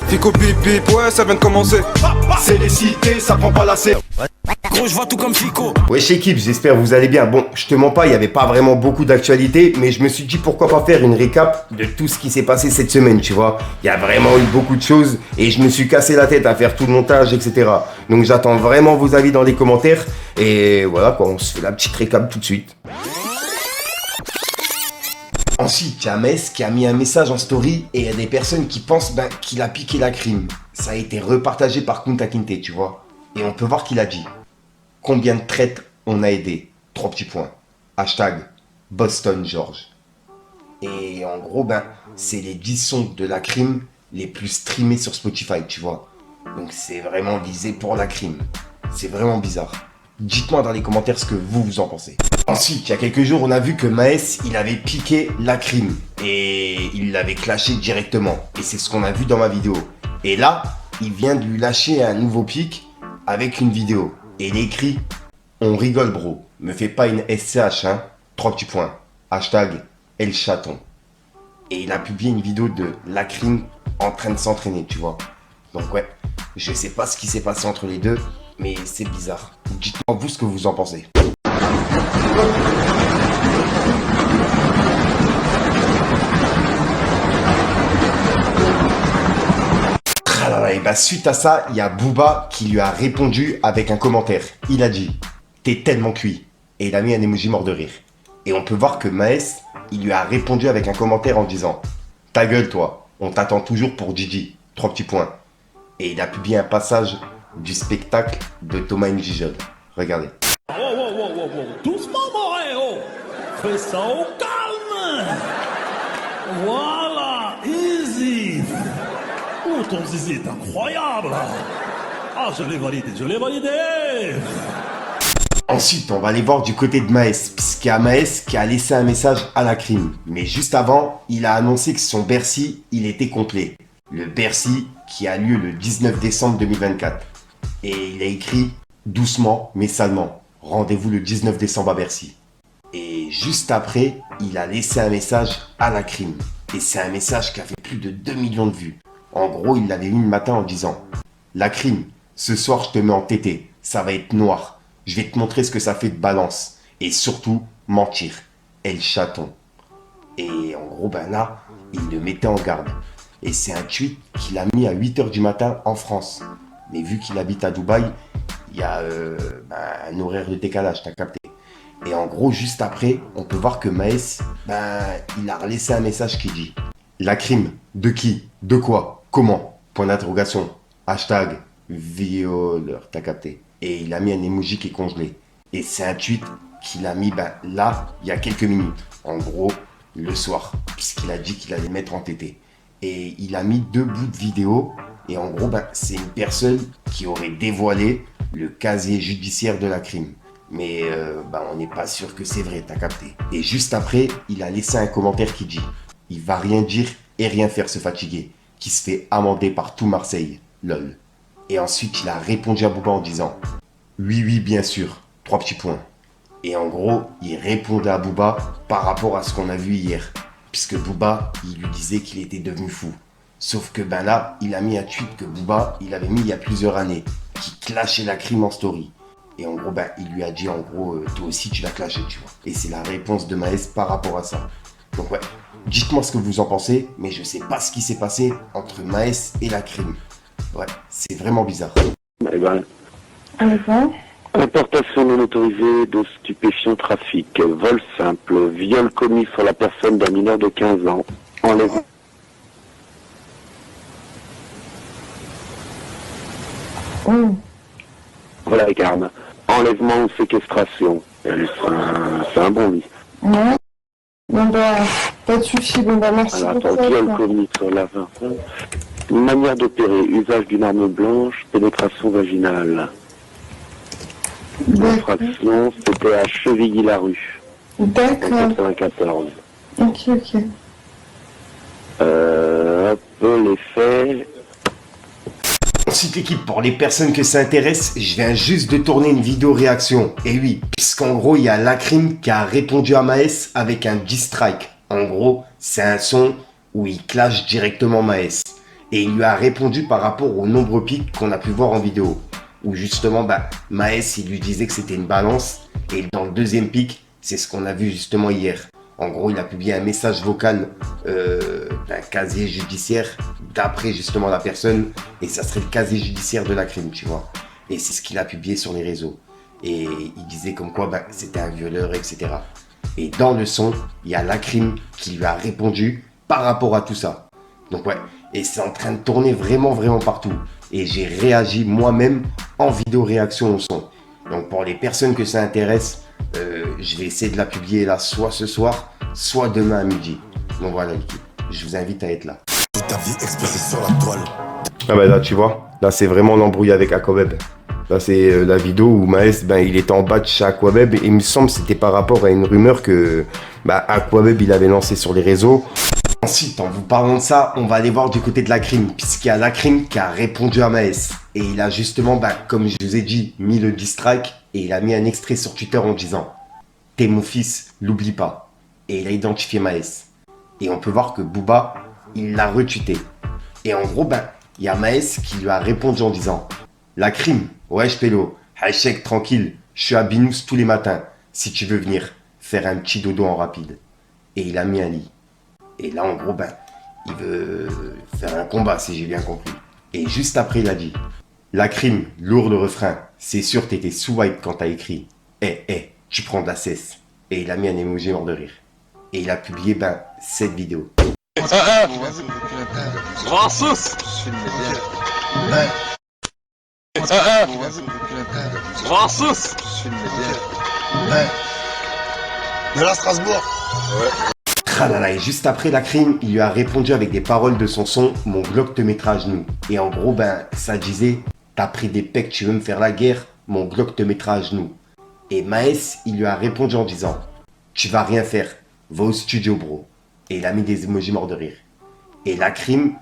Fico bip bip, ouais ça vient de commencer. C'est les cités, ça prend pas la C. Gros, je vois tout comme Fico. Wesh équipe, j'espère que vous allez bien. Bon, je te mens pas, il n'y avait pas vraiment beaucoup d'actualité, mais je me suis dit pourquoi pas faire une récap de tout ce qui s'est passé cette semaine, tu vois. Il y a vraiment eu beaucoup de choses et je me suis cassé la tête à faire tout le montage, etc. Donc j'attends vraiment vos avis dans les commentaires et voilà quoi, on se fait la petite récap tout de suite. Ensuite, il y a Maes qui a mis un message en story et il y a des personnes qui pensent qu'il a piqué la crime. Ça a été repartagé par Kunta Kinte, tu vois. Et on peut voir qu'il a dit combien de traites on a aidé. 3 petits points. Hashtag Boston George. Et en gros, c'est les 10 sons de la crime les plus streamés sur Spotify, tu vois. Donc c'est vraiment visé pour la crime. C'est vraiment bizarre. Dites-moi dans les commentaires ce que vous en pensez. Ensuite, il y a quelques jours, on a vu que Maes, il avait piqué la crime. Et il l'avait clashé directement. Et c'est ce qu'on a vu dans ma vidéo. Et là, il vient de lui lâcher un nouveau pic avec une vidéo. Et il écrit « On rigole bro, me fais pas une SCH hein, 3 petits points. Hashtag El Chaton ». Et il a publié une vidéo de la crime en train de s'entraîner, tu vois. Donc ouais, je sais pas ce qui s'est passé entre les deux, mais c'est bizarre. Dites-moi vous ce que vous en pensez. Et suite à ça, il y a Booba qui lui a répondu avec un commentaire. Il a dit « T'es tellement cuit » et il a mis un emoji mort de rire. Et on peut voir que Maes, il lui a répondu avec un commentaire en disant « Ta gueule toi, on t'attend toujours pour Gigi, 3 petits points ». Et il a publié un passage du spectacle de Thomas N'Gijol. Regardez. Wow. Doucement, Moréo. Fais ça au calme. Voilà, easy. Oh, ton zizi est incroyable. Ah, je l'ai validé. Ensuite, on va aller voir du côté de Maes, puisqu'il y a Maes qui a laissé un message à la crime. Mais juste avant, il a annoncé que son Bercy, il était complet. Le Bercy qui a lieu le 19 décembre 2024. Et il a écrit « Doucement mais salement, rendez-vous le 19 décembre à Bercy ». Et juste après, il a laissé un message à la crime. Et c'est un message qui a fait plus de 2 millions de vues. En gros, il l'avait mis le matin en disant « La crime, ce soir je te mets en tété, ça va être noir. Je vais te montrer ce que ça fait de balance. Et surtout, mentir. El Chaton ». Et en gros, là, il le mettait en garde. Et c'est un tweet qu'il a mis à 8h du matin en France. Mais vu qu'il habite à Dubaï, il y a un horaire de décalage, t'as capté. Et en gros, juste après, on peut voir que Maes, il a laissé un message qui dit « La crime, de qui? De quoi? Comment? Point d'interrogation. Hashtag violeur, t'as capté. » Et il a mis un emoji qui est congelé. Et c'est un tweet qu'il a mis là, il y a quelques minutes. En gros, le soir, puisqu'il a dit qu'il allait mettre en tété. Et il a mis 2 bouts de vidéo. Et en gros, c'est une personne qui aurait dévoilé le casier judiciaire de la crime. Mais on n'est pas sûr que c'est vrai, t'as capté. Et juste après, il a laissé un commentaire qui dit « Il va rien dire et rien faire se fatiguer, qui se fait amender par tout Marseille, lol. » Et ensuite, il a répondu à Booba en disant « Oui, bien sûr, 3 petits points. » Et en gros, il répondait à Booba par rapport à ce qu'on a vu hier. Puisque Booba, il lui disait qu'il était devenu fou. Sauf que là, il a mis un tweet que Booba, il avait mis il y a plusieurs années, qui clashait la crime en story. Et en gros, il lui a dit en gros, toi aussi tu l'as clashé, tu vois. Et c'est la réponse de Maes par rapport à ça. Donc ouais, dites-moi ce que vous en pensez, mais je sais pas ce qui s'est passé entre Maes et la crime. Ouais, c'est vraiment bizarre. Importation non autorisée de stupéfiants, trafic, vol simple, viol commis sur la personne d'un mineur de 15 ans, enlèvement. Voilà les carmes. Enlèvement ou séquestration. C'est un bon lit. Ouais. Pas de soucis. Merci Alors, pour attends, ça. viol commis sur la manière d'opérer, usage d'une arme blanche, pénétration vaginale. L'infraction, c'était à Chevilly-la-Rue. D'accord. En 94. Ok. Les faits. Ensuite l'équipe, pour les personnes que ça intéresse, je viens juste de tourner une vidéo réaction. Et oui, puisqu'en gros, il y a Lacrim qui a répondu à Maes avec un diss strike. En gros, c'est un son où il clash directement Maes. Et il lui a répondu par rapport aux nombreux pics qu'on a pu voir en vidéo. Où justement, Maes, il lui disait que c'était une balance. Et dans le deuxième pic, c'est ce qu'on a vu justement hier. En gros, il a publié un message vocal d'un casier judiciaire d'après justement la personne. Et ça serait le casier judiciaire de la crime, tu vois. Et c'est ce qu'il a publié sur les réseaux. Et il disait comme quoi c'était un violeur, etc. Et dans le son, il y a la crime qui lui a répondu par rapport à tout ça. Donc ouais, et c'est en train de tourner vraiment, vraiment partout. Et j'ai réagi moi-même en vidéo réaction au son. Donc pour les personnes que ça intéresse, je vais essayer de la publier là, soit ce soir, soit demain à midi. Donc voilà l'équipe, je vous invite à être là. Ta vie exposée sur la toile. Ah là tu vois, là c'est vraiment l'embrouille avec Aquaweb. Là c'est la vidéo où Maes, il était en bas de chez Aquaweb et il me semble que c'était par rapport à une rumeur que Aquaweb il avait lancé sur les réseaux. Ensuite, en vous parlant de ça, on va aller voir du côté de la crime, puisqu'il y a la crime qui a répondu à Maes. Et il a justement, comme je vous ai dit, mis le diss track et il a mis un extrait sur Twitter en disant « T'es mon fils, l'oublie pas ». Et il a identifié Maes. Et on peut voir que Booba, il l'a retweeté. Et en gros, il y a Maes qui lui a répondu en disant « La crime, wesh pélo, hashtag tranquille, je suis à Binous tous les matins, si tu veux venir faire un petit dodo en rapide. » Et il a mis un lit. Et là, en gros, il veut faire un combat, si j'ai bien compris. Et juste après, il a dit « La crime, lourd le refrain. C'est sûr, t'étais sous wipe quand t'as écrit. Tu prends de la cesse. » Et il a mis un emoji mort de rire. Et il a publié, cette vidéo. De la Strasbourg. Et juste après la crime, il lui a répondu avec des paroles de son son « Mon Glock te mettra à genoux ». Et en gros, ça disait « T'as pris des pecs, tu veux me faire la guerre, mon Glock te mettra à genoux ». Et Maes, il lui a répondu en disant « Tu vas rien faire, va au studio bro ». Et il a mis des emojis morts de rire. Et la crime,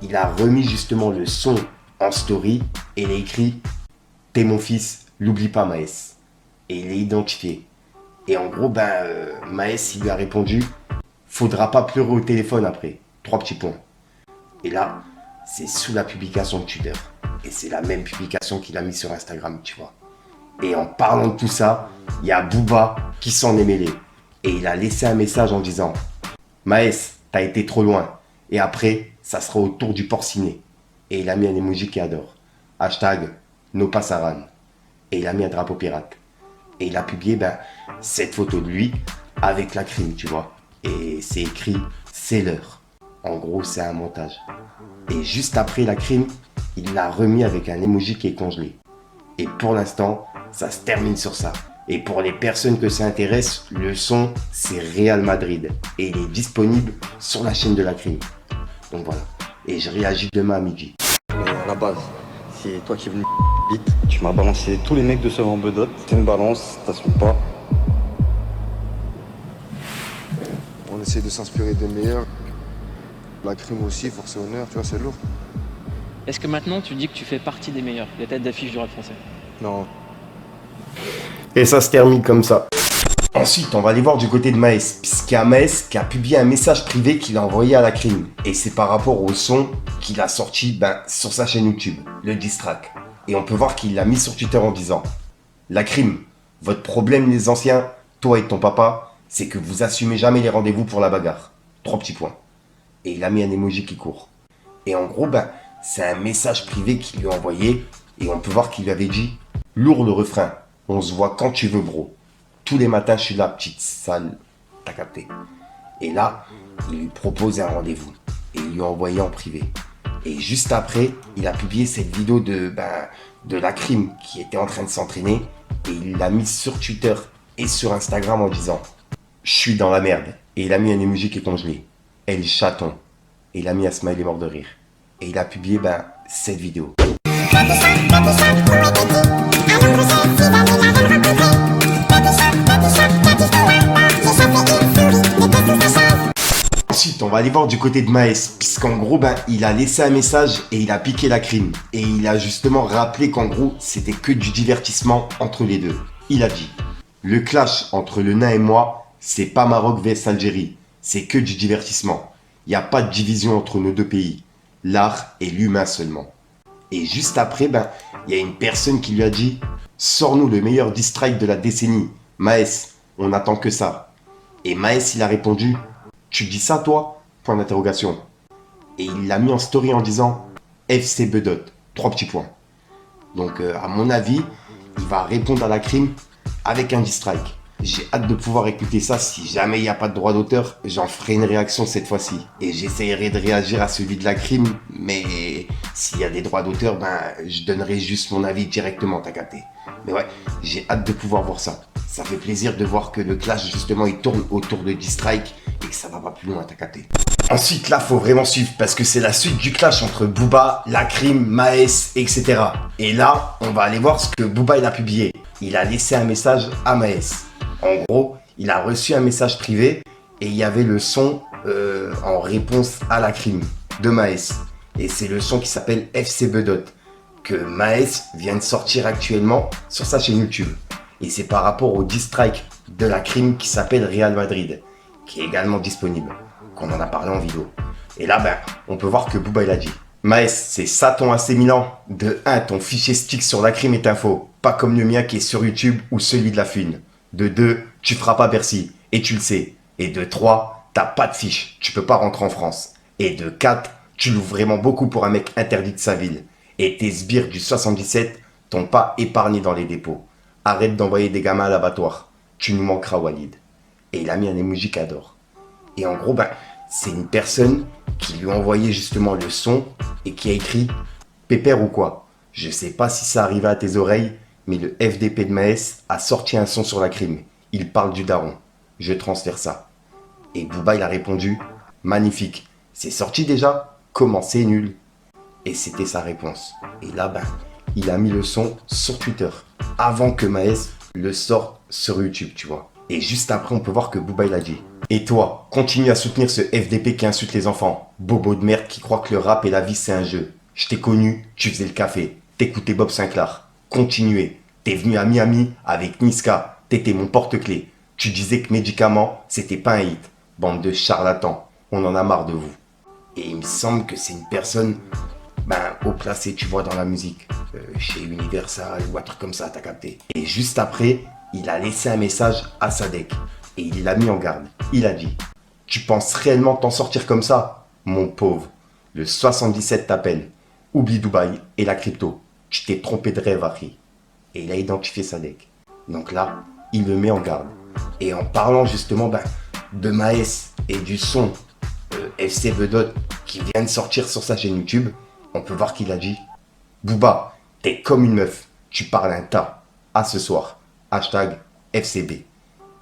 il a remis justement le son en story et il a écrit « T'es mon fils, l'oublie pas Maes ». Et il est identifié. Et en gros, Maes, il lui a répondu « Faudra pas pleurer au téléphone après. 3 petits points. » Et là, c'est sous la publication de Twitter. Et c'est la même publication qu'il a mis sur Instagram, tu vois. Et en parlant de tout ça, il y a Booba qui s'en est mêlé. Et il a laissé un message en disant « Maes, t'as été trop loin. Et après, ça sera au tour du porciné. » Et il a mis un emoji qui adore. Hashtag No Passaran. Et il a mis un drapeau pirate. Et il a publié cette photo de lui avec la crime, tu vois. Et c'est écrit « C'est l'heure ». En gros, c'est un montage. Et juste après la crime, il l'a remis avec un emoji qui est congelé. Et pour l'instant, ça se termine sur ça. Et pour les personnes que ça intéresse, le son, c'est Real Madrid. Et il est disponible sur la chaîne de la crime. Donc voilà. Et je réagis demain à midi. Mais à la base, c'est toi qui es venu vite. Tu m'as balancé tous les mecs de ce en bedote. C'est une balance, t'assumes pas. On essaie de s'inspirer des meilleurs. La crime aussi, force et honneur, tu vois, c'est lourd. Est-ce que maintenant tu dis que tu fais partie des meilleurs, des têtes d'affiche du rap français? Non. Et ça se termine comme ça. Ensuite, on va aller voir du côté de Maes, puisqu'il y a Maes qui a publié un message privé qu'il a envoyé à la crime. Et c'est par rapport au son qu'il a sorti sur sa chaîne YouTube, le diss track. Et on peut voir qu'il l'a mis sur Twitter en disant « La crime, votre problème les anciens, toi et ton papa, c'est que vous assumez jamais les rendez-vous pour la bagarre. 3 petits points. » Et il a mis un emoji qui court. Et en gros, c'est un message privé qu'il lui a envoyé. Et on peut voir qu'il lui avait dit « Lourd le refrain, on se voit quand tu veux bro. Tous les matins, je suis là, petite sale. » T'as capté. Et là, il lui propose un rendez-vous. Et il lui a envoyé en privé. Et juste après, il a publié cette vidéo de la crime qui était en train de s'entraîner. Et il l'a mise sur Twitter et sur Instagram en disant « Je suis dans la merde. » Et il a mis un emoji qui est congelé. « Elle chaton. » Et il a mis un smiley mort de rire. Et il a publié cette vidéo. Ensuite, on va aller voir du côté de Maes, puisqu'en gros, il a laissé un message et il a piqué la crime. Et il a justement rappelé qu'en gros, c'était que du divertissement entre les deux. Il a dit « Le clash entre le nain et moi, c'est pas Maroc vs Algérie, c'est que du divertissement. Il n'y a pas de division entre nos deux pays. l'art est l'humain seulement. Et juste après, il y a une personne qui lui a dit « Sors-nous le meilleur diss track de la décennie. Maes, on n'attend que ça. » Et Maes, il a répondu « Tu dis ça, toi ?» Point d'interrogation. Et il l'a mis en story en disant « FC Bedot », 3 petits points. Donc, à mon avis, il va répondre à la crime avec un diss track. J'ai hâte de pouvoir écouter ça. Si jamais il n'y a pas de droit d'auteur, j'en ferai une réaction cette fois-ci. Et j'essaierai de réagir à celui de la crime. Mais s'il y a des droits d'auteur, je donnerai juste mon avis directement, t'as capté. Mais ouais, j'ai hâte de pouvoir voir ça. Ça fait plaisir de voir que le clash, justement, il tourne autour de diss track et que ça va pas plus loin, t'as capté. Ensuite, là, faut vraiment suivre parce que c'est la suite du clash entre Booba, la crime, Maes, etc. Et là, on va aller voir ce que Booba il a publié. Il a laissé un message à Maes. En gros, il a reçu un message privé et il y avait le son en réponse à la crime de Maes. Et c'est le son qui s'appelle FC Bedot que Maes vient de sortir actuellement sur sa chaîne YouTube. Et c'est par rapport au diss track de la crime qui s'appelle Real Madrid, qui est également disponible, qu'on en a parlé en vidéo. Et là, on peut voir que Booba il a dit Maes, c'est ça ton AC Milan. De 1, ton fichier stick sur la crime est un faux, pas comme le mien qui est sur YouTube ou celui de la Fune. De 2, tu feras pas Bercy, et tu le sais. Et de 3, t'as pas de fiche, tu peux pas rentrer en France. Et de 4, tu loues vraiment beaucoup pour un mec interdit de sa ville. Et tes sbires du 77 t'ont pas épargné dans les dépôts. Arrête d'envoyer des gamins à l'abattoir. Tu nous manqueras, Walid. Et il a mis un emoji qui adore. Et en gros, c'est une personne qui lui a envoyé justement le son et qui a écrit « Pépère ou quoi ?» Je sais pas si ça arrivait à tes oreilles, mais le FDP de Maes a sorti un son sur la crime. Il parle du daron. Je transfère ça. Et Booba, il a répondu « Magnifique. C'est sorti déjà? Comment c'est nul ?» Et c'était sa réponse. Et là, il a mis le son sur Twitter avant que Maes le sorte sur YouTube, tu vois. Et juste après, on peut voir que Booba, il a dit « Et toi, continue à soutenir ce FDP qui insulte les enfants. Bobo de merde qui croit que le rap et la vie, c'est un jeu. Je t'ai connu, tu faisais le café. T'écoutais Bob Sinclair. Continuez. T'es venu à Miami avec Niska. T'étais mon porte-clés. Tu disais que Médicament, c'était pas un hit. Bande de charlatans. On en a marre de vous. » Et il me semble que c'est une personne haut placée, tu vois, dans la musique. Chez Universal ou un truc comme ça, t'as capté. Et juste après, il a laissé un message à Sadek. Et il l'a mis en garde. Il a dit « Tu penses réellement t'en sortir comme ça? Mon pauvre. Le 77 t'appelle. Oublie Dubaï et la crypto. Tu t'es trompé de rêve, Harry. » Et il a identifié Sadek. Donc là, il le met en garde. Et en parlant justement de Maes et du son FC Bedot qui vient de sortir sur sa chaîne YouTube, on peut voir qu'il a dit « Booba, t'es comme une meuf. Tu parles un tas. À ce soir. Hashtag FCB. »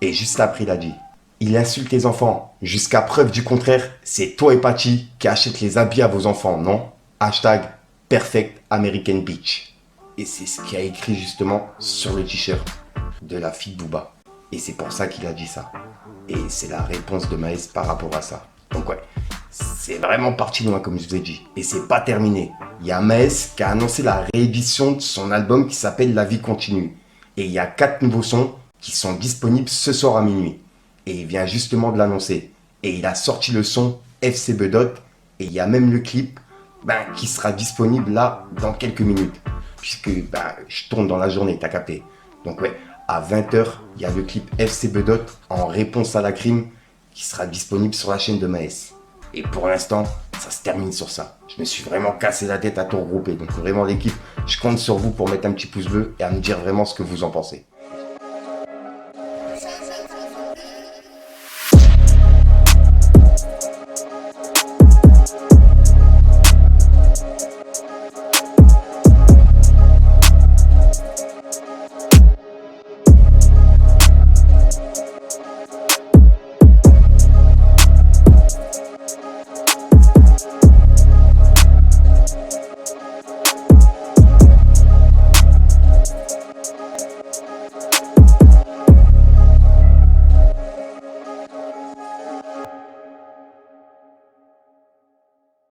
Et juste après, il a dit « Il insulte les enfants. Jusqu'à preuve du contraire, c'est toi et Pachi qui achètent les habits à vos enfants, non? Hashtag Perfect American Beach. » Et c'est ce qu'il a écrit justement sur le t-shirt de la fille de Booba. Et c'est pour ça qu'il a dit ça. Et c'est la réponse de Maes par rapport à ça. Donc ouais, c'est vraiment parti loin comme je vous ai dit. Et c'est pas terminé. Il y a Maes qui a annoncé la réédition de son album qui s'appelle La Vie Continue. Et il y a 4 nouveaux sons qui sont disponibles ce soir à minuit. Et il vient justement de l'annoncer. Et il a sorti le son FC Bedot. Et il y a même le clip qui sera disponible là dans quelques minutes. Puisque je tourne dans la journée, t'as capté. Donc ouais, à 20h, il y a le clip FC Bedot en réponse à la crime qui sera disponible sur la chaîne de Maes. Et pour l'instant, ça se termine sur ça. Je me suis vraiment cassé la tête à tout regrouper. Donc vraiment l'équipe, je compte sur vous pour mettre un petit pouce bleu et à me dire vraiment ce que vous en pensez.